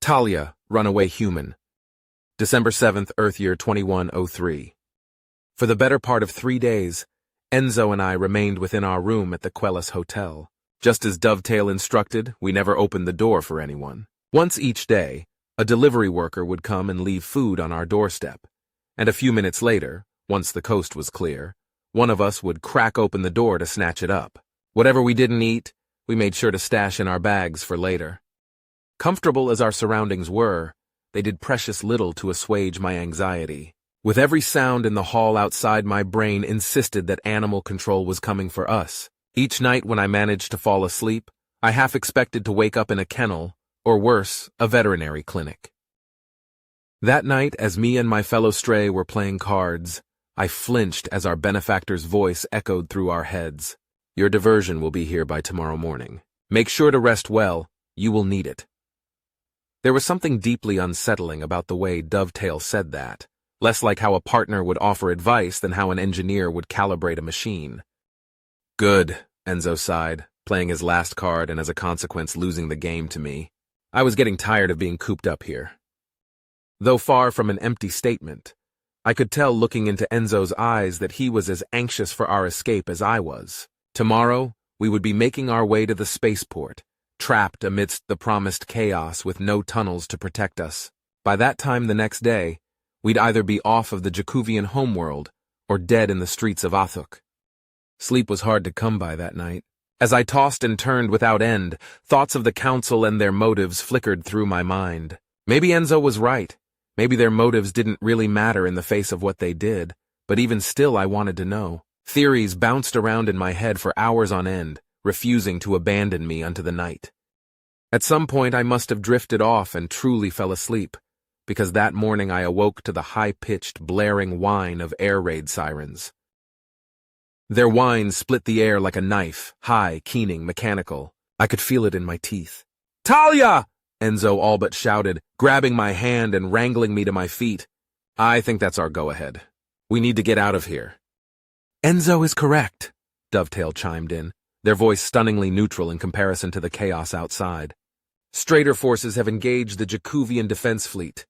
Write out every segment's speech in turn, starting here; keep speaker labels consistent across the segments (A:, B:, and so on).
A: Talia, Runaway Human. December 7th, Earth Year 2103. For the better part of 3 days, Enzo and I remained within our room at the Quellis Hotel. Just as Dovetail instructed, we never opened the door for anyone. Once each day, a delivery worker would come and leave food on our doorstep, and a few minutes later, once the coast was clear, one of us would crack open the door to snatch it up. Whatever we didn't eat, we made sure to stash in our bags for later. Comfortable as our surroundings were, they did precious little to assuage my anxiety. With every sound in the hall outside, my brain insisted that animal control was coming for us. Each night when I managed to fall asleep, I half expected to wake up in a kennel, or worse, a veterinary clinic. That night, as me and my fellow stray were playing cards, I flinched as our benefactor's voice echoed through our heads. Your diversion will be here by tomorrow morning. Make sure to rest well, you will need it. There was something deeply unsettling about the way Dovetail said that, less like how a partner would offer advice than how an engineer would calibrate a machine. Good, Enzo sighed, playing his last card and as a consequence losing the game to me. I was getting tired of being cooped up here. Though far from an empty statement, I could tell looking into Enzo's eyes that he was as anxious for our escape as I was. Tomorrow, we would be making our way to the spaceport, trapped amidst the promised chaos with no tunnels to protect us. By that time the next day, we'd either be off of the Jakuvian homeworld or dead in the streets of Athuk. Sleep was hard to come by that night. As I tossed and turned without end, thoughts of the council and their motives flickered through my mind. Maybe Enzo was right. Maybe their motives didn't really matter in the face of what they did, but even still I wanted to know. Theories bounced around in my head for hours on end, refusing to abandon me unto the night. At some point I must have drifted off and truly fell asleep, because that morning I awoke to the high-pitched, blaring whine of air raid sirens. Their whine split the air like a knife, high, keening, mechanical. I could feel it in my teeth. Talia! Enzo all but shouted, grabbing my hand and wrangling me to my feet. I think that's our go-ahead. We need to get out of here. Enzo is correct, Dovetail chimed in, their voice stunningly neutral in comparison to the chaos outside. Strader forces have engaged the Jakuvian defense fleet.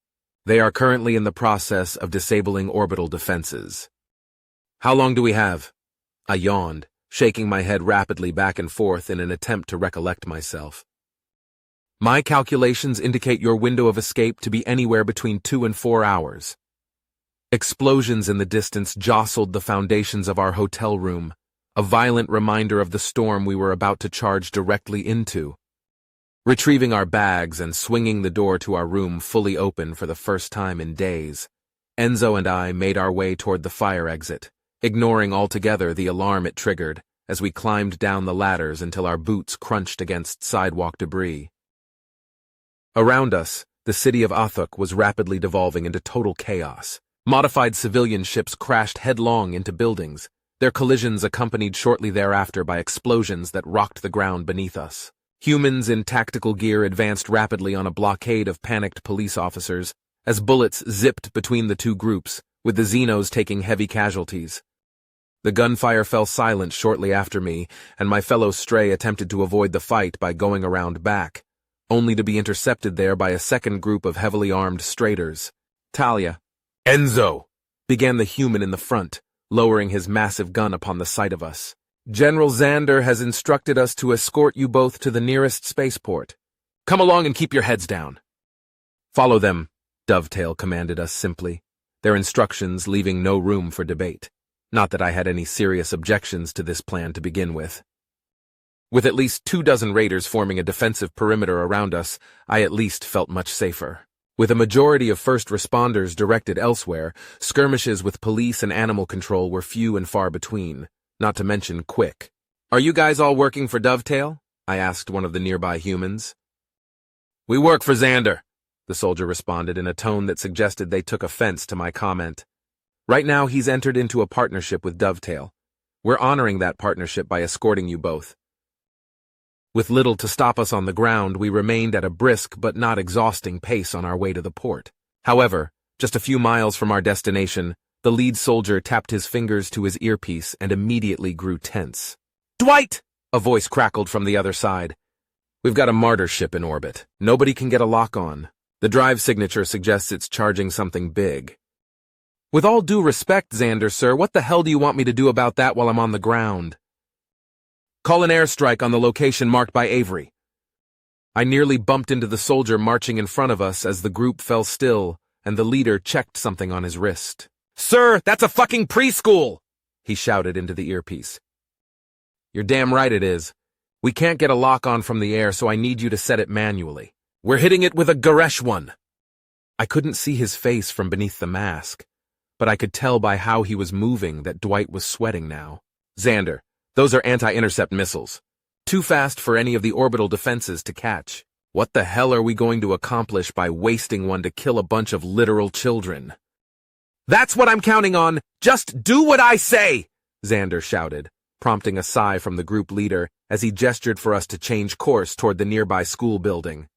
A: They are currently in the process of disabling orbital defenses. How long do we have? I yawned, shaking my head rapidly back and forth in an attempt to recollect myself. My calculations indicate your window of escape to be anywhere between 2 and 4 hours. Explosions in the distance jostled the foundations of our hotel room, a violent reminder of the storm we were about to charge directly into. Retrieving our bags and swinging the door to our room fully open for the first time in days, Enzo and I made our way toward the fire exit, ignoring altogether the alarm it triggered as we climbed down the ladders until our boots crunched against sidewalk debris. Around us, the city of Athuk was rapidly devolving into total chaos. Modified civilian ships crashed headlong into buildings, their collisions accompanied shortly thereafter by explosions that rocked the ground beneath us. Humans in tactical gear advanced rapidly on a blockade of panicked police officers as bullets zipped between the two groups, with the Xenos taking heavy casualties. The gunfire fell silent shortly after me, and my fellow stray attempted to avoid the fight by going around back, only to be intercepted there by a second group of heavily armed straighters. Talia. Enzo! Began the human in the front, lowering his massive gun upon the sight of us. General Xander has instructed us to escort you both to the nearest spaceport. Come along and keep your heads down. Follow them, Dovetail commanded us simply, their instructions leaving no room for debate. Not that I had any serious objections to this plan to begin with. With at least 24 raiders forming a defensive perimeter around us, I at least felt much safer. With a majority of first responders directed elsewhere, skirmishes with police and animal control were few and far between, not to mention quick. Are you guys all working for Dovetail? I asked one of the nearby humans. We work for Xander, the soldier responded in a tone that suggested they took offense to my comment. Right now he's entered into a partnership with Dovetail. We're honoring that partnership by escorting you both. With little to stop us on the ground, we remained at a brisk but not exhausting pace on our way to the port. However, just a few miles from our destination, the lead soldier tapped his fingers to his earpiece and immediately grew tense. Dwight! A voice crackled from the other side. We've got a martyr ship in orbit. Nobody can get a lock on. The drive signature suggests it's charging something big. With all due respect, Xander, sir, what the hell do you want me to do about that while I'm on the ground? Call an airstrike on the location marked by Avery. I nearly bumped into the soldier marching in front of us as the group fell still and the leader checked something on his wrist. Sir, that's a fucking preschool! He shouted into the earpiece. You're damn right it is. We can't get a lock on from the air, so I need you to set it manually. We're hitting it with a Garesh one. I couldn't see his face from beneath the mask, but I could tell by how he was moving that Dwight was sweating now. Xander, those are anti-intercept missiles. Too fast for any of the orbital defenses to catch. What the hell are we going to accomplish by wasting one to kill a bunch of literal children? That's what I'm counting on! Just do what I say! Xander shouted, prompting a sigh from the group leader as he gestured for us to change course toward the nearby school building.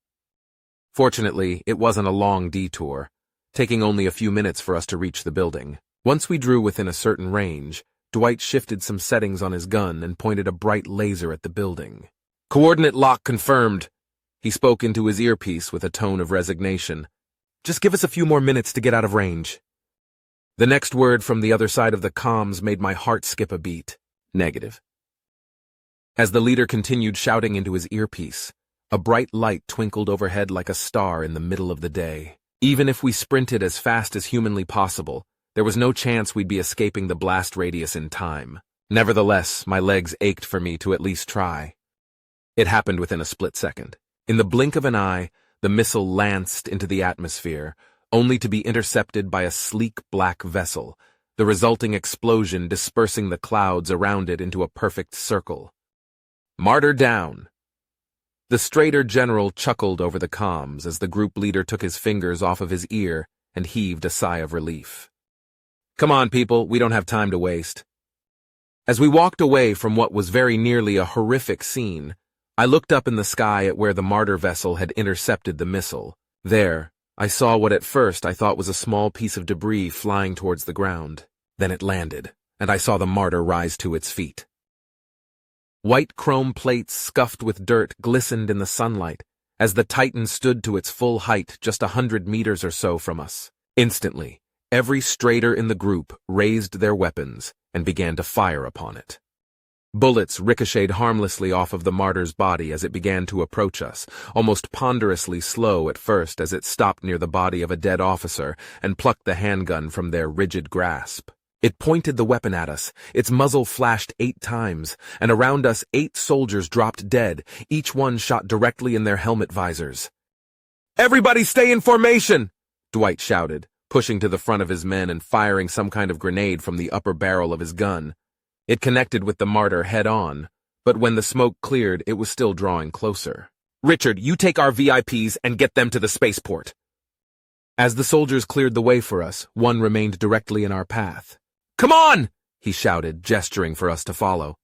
A: Fortunately, it wasn't a long detour, taking only a few minutes for us to reach the building. Once we drew within a certain range, Dwight shifted some settings on his gun and pointed a bright laser at the building. Coordinate lock confirmed. He spoke into his earpiece with a tone of resignation. Just give us a few more minutes to get out of range. The next word from the other side of the comms made my heart skip a beat. Negative. As the leader continued shouting into his earpiece, a bright light twinkled overhead like a star in the middle of the day. Even if we sprinted as fast as humanly possible, there was no chance we'd be escaping the blast radius in time. Nevertheless, my legs ached for me to at least try. It happened within a split second. In the blink of an eye, the missile lanced into the atmosphere, only to be intercepted by a sleek black vessel, the resulting explosion dispersing the clouds around it into a perfect circle. Martyr down. The Strader General chuckled over the comms as the group leader took his fingers off of his ear and heaved a sigh of relief. Come on, people, we don't have time to waste. As we walked away from what was very nearly a horrific scene, I looked up in the sky at where the Martyr vessel had intercepted the missile. There, I saw what at first I thought was a small piece of debris flying towards the ground. Then it landed, and I saw the Martyr rise to its feet. White chrome plates scuffed with dirt glistened in the sunlight as the Titan stood to its full height just 100 meters or so from us. Instantly, every Strader in the group raised their weapons and began to fire upon it. Bullets ricocheted harmlessly off of the Martyr's body as it began to approach us, almost ponderously slow at first as it stopped near the body of a dead officer and plucked the handgun from their rigid grasp. It pointed the weapon at us, its muzzle flashed 8 times, and around us 8 soldiers dropped dead, each one shot directly in their helmet visors. "Everybody stay in formation!" Dwight shouted, pushing to the front of his men and firing some kind of grenade from the upper barrel of his gun. It connected with the Martyr head-on, but when the smoke cleared, it was still drawing closer. "Richard, you take our VIPs and get them to the spaceport." As the soldiers cleared the way for us, one remained directly in our path. "Come on!" he shouted, gesturing for us to follow.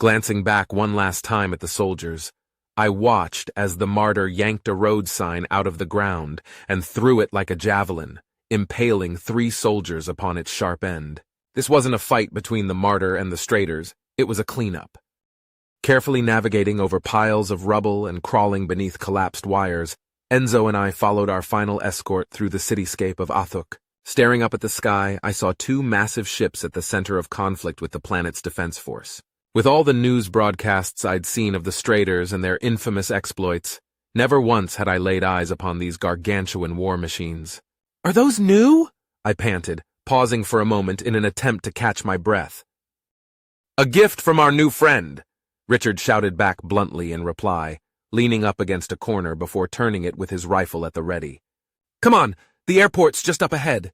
A: Glancing back one last time at the soldiers, I watched as the Martyr yanked a road sign out of the ground and threw it like a javelin, impaling 3 soldiers upon its sharp end. This wasn't a fight between the Martyr and the Straders, it was a cleanup. Carefully navigating over piles of rubble and crawling beneath collapsed wires, Enzo and I followed our final escort through the cityscape of Athuk. Staring up at the sky, I saw 2 massive ships at the center of conflict with the planet's defense force. With all the news broadcasts I'd seen of the Straders and their infamous exploits, never once had I laid eyes upon these gargantuan war machines. "Are those new?" I panted, pausing for a moment in an attempt to catch my breath. "A gift from our new friend," Richard shouted back bluntly in reply, leaning up against a corner before turning it with his rifle at the ready. "Come on! The airport's just up ahead."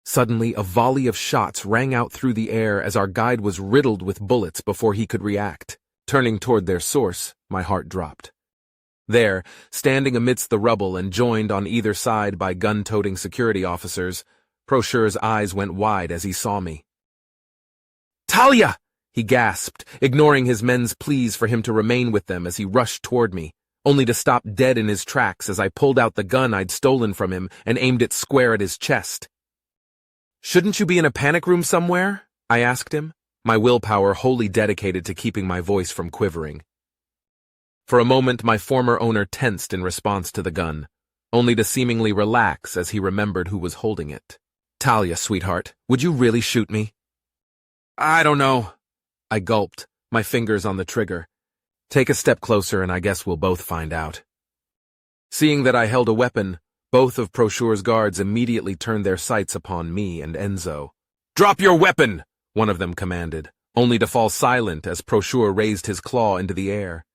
A: Suddenly, a volley of shots rang out through the air as our guide was riddled with bullets before he could react. Turning toward their source, my heart dropped. There, standing amidst the rubble and joined on either side by gun-toting security officers, Prosher's eyes went wide as he saw me. "Talia!" he gasped, ignoring his men's pleas for him to remain with them as he rushed toward me, only to stop dead in his tracks as I pulled out the gun I'd stolen from him and aimed it square at his chest. "Shouldn't you be in a panic room somewhere?" I asked him, my willpower wholly dedicated to keeping my voice from quivering. For a moment, my former owner tensed in response to the gun, only to seemingly relax as he remembered who was holding it. "Talia, sweetheart, would you really shoot me?" "I don't know." I gulped, my fingers on the trigger. "Take a step closer and I guess we'll both find out." Seeing that I held a weapon, both of Prochure's guards immediately turned their sights upon me and Enzo. "Drop your weapon!" one of them commanded, only to fall silent as Prochure raised his claw into the air.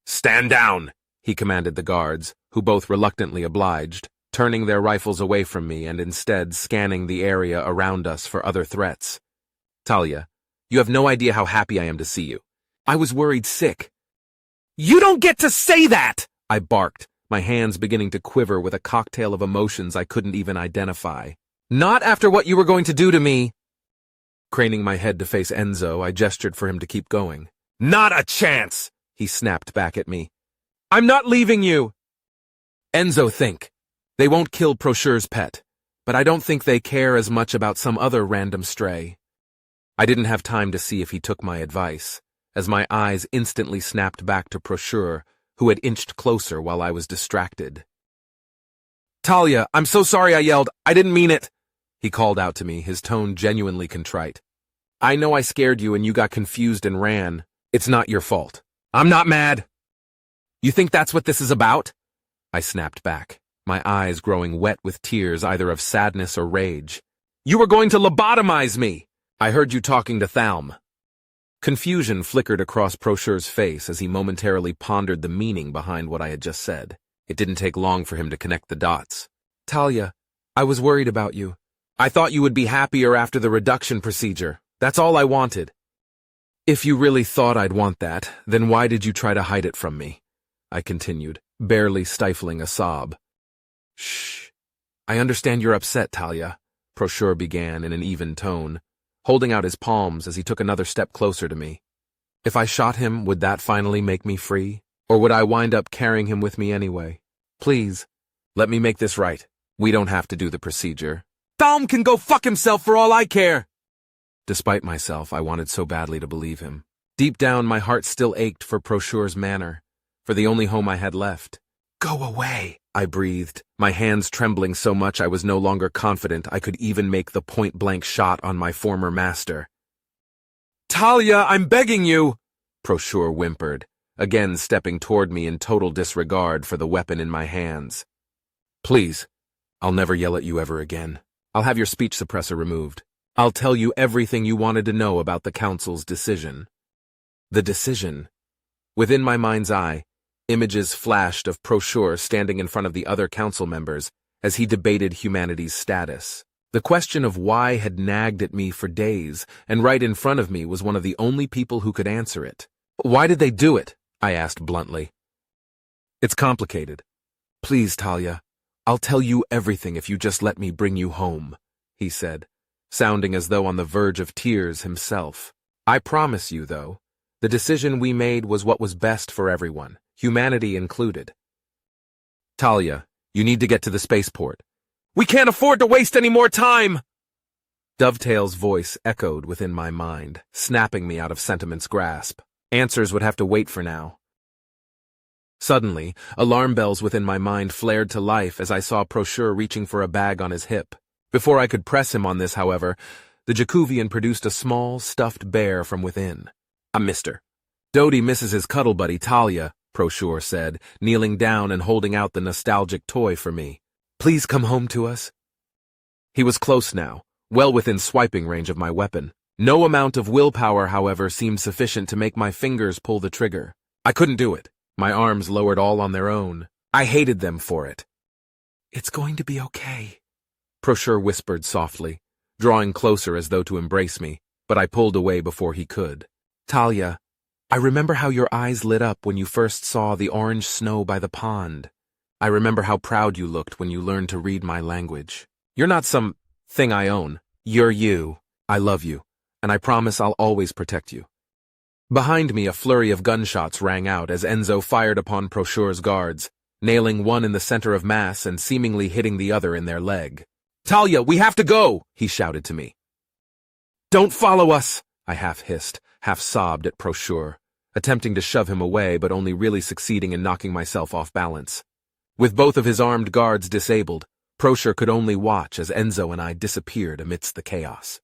A: "Stand down!" he commanded the guards, who both reluctantly obliged, turning their rifles away from me and instead scanning the area around us for other threats. "Talia, you have no idea how happy I am to see you. I was worried sick." "You don't get to say that!" I barked, my hands beginning to quiver with a cocktail of emotions I couldn't even identify. "Not after what you were going to do to me." Craning my head to face Enzo, I gestured for him to keep going. "Not a chance!" he snapped back at me. "I'm not leaving you!" "Enzo, think. They won't kill Prochure's pet, but I don't think they care as much about some other random stray." I didn't have time to see if he took my advice, as my eyes instantly snapped back to Prochure, who had inched closer while I was distracted. "Talia, I'm so sorry I yelled. I didn't mean it," he called out to me, his tone genuinely contrite. "I know I scared you and you got confused and ran. It's not your fault. I'm not mad." "You think that's what this is about?" I snapped back, my eyes growing wet with tears either of sadness or rage. "You were going to lobotomize me! I heard you talking to Thalm." Confusion flickered across Prochure's face as he momentarily pondered the meaning behind what I had just said. It didn't take long for him to connect the dots. "Talia, I was worried about you. I thought you would be happier after the reduction procedure. That's all I wanted." "If you really thought I'd want that, then why did you try to hide it from me?" I continued, barely stifling a sob. "Shh. I understand you're upset, Talia," Prochure began in an even tone, holding out his palms as he took another step closer to me. "If I shot him, would that finally make me free? Or would I wind up carrying him with me anyway? Please, let me make this right. We don't have to do the procedure. Thalm can go fuck himself for all I care!" Despite myself, I wanted so badly to believe him. Deep down, my heart still ached for Prochure's manor, for the only home I had left. "Go away," I breathed, my hands trembling so much I was no longer confident I could even make the point-blank shot on my former master. "Talia, I'm begging you!" Prochure whimpered, again stepping toward me in total disregard for the weapon in my hands. "Please, I'll never yell at you ever again. I'll have your speech suppressor removed. I'll tell you everything you wanted to know about the Council's decision." The decision. Within my mind's eye, images flashed of Prochure standing in front of the other council members as he debated humanity's status. The question of why had nagged at me for days, and right in front of me was one of the only people who could answer it. "Why did they do it?" I asked bluntly. "It's complicated. Please, Talia, I'll tell you everything if you just let me bring you home," he said, sounding as though on the verge of tears himself. "I promise you, though, the decision we made was what was best for everyone, humanity included." "Talia, you need to get to the spaceport." "We can't afford to waste any more time!" Dovetail's voice echoed within my mind, snapping me out of sentiment's grasp. Answers would have to wait for now. Suddenly, alarm bells within my mind flared to life as I saw Prochure reaching for a bag on his hip. Before I could press him on this, however, the Jacovian produced a small, stuffed bear from within. "Mister. Dodie misses his cuddle buddy, Talia," Prochure said, kneeling down and holding out the nostalgic toy for me. "Please come home to us." He was close now, well within swiping range of my weapon. No amount of willpower, however, seemed sufficient to make my fingers pull the trigger. I couldn't do it. My arms lowered all on their own. I hated them for it. "It's going to be okay," Prochure whispered softly, drawing closer as though to embrace me, but I pulled away before he could. "Talia, I remember how your eyes lit up when you first saw the orange snow by the pond. I remember how proud you looked when you learned to read my language. You're not some thing I own. You're you. I love you, and I promise I'll always protect you." Behind me, a flurry of gunshots rang out as Enzo fired upon Prochure's guards, nailing one in the center of mass and seemingly hitting the other in their leg. "Talia, we have to go!" he shouted to me. "Don't follow us!" I half hissed, half sobbed at Prochure, attempting to shove him away but only really succeeding in knocking myself off balance. With both of his armed guards disabled, Prosher could only watch as Enzo and I disappeared amidst the chaos.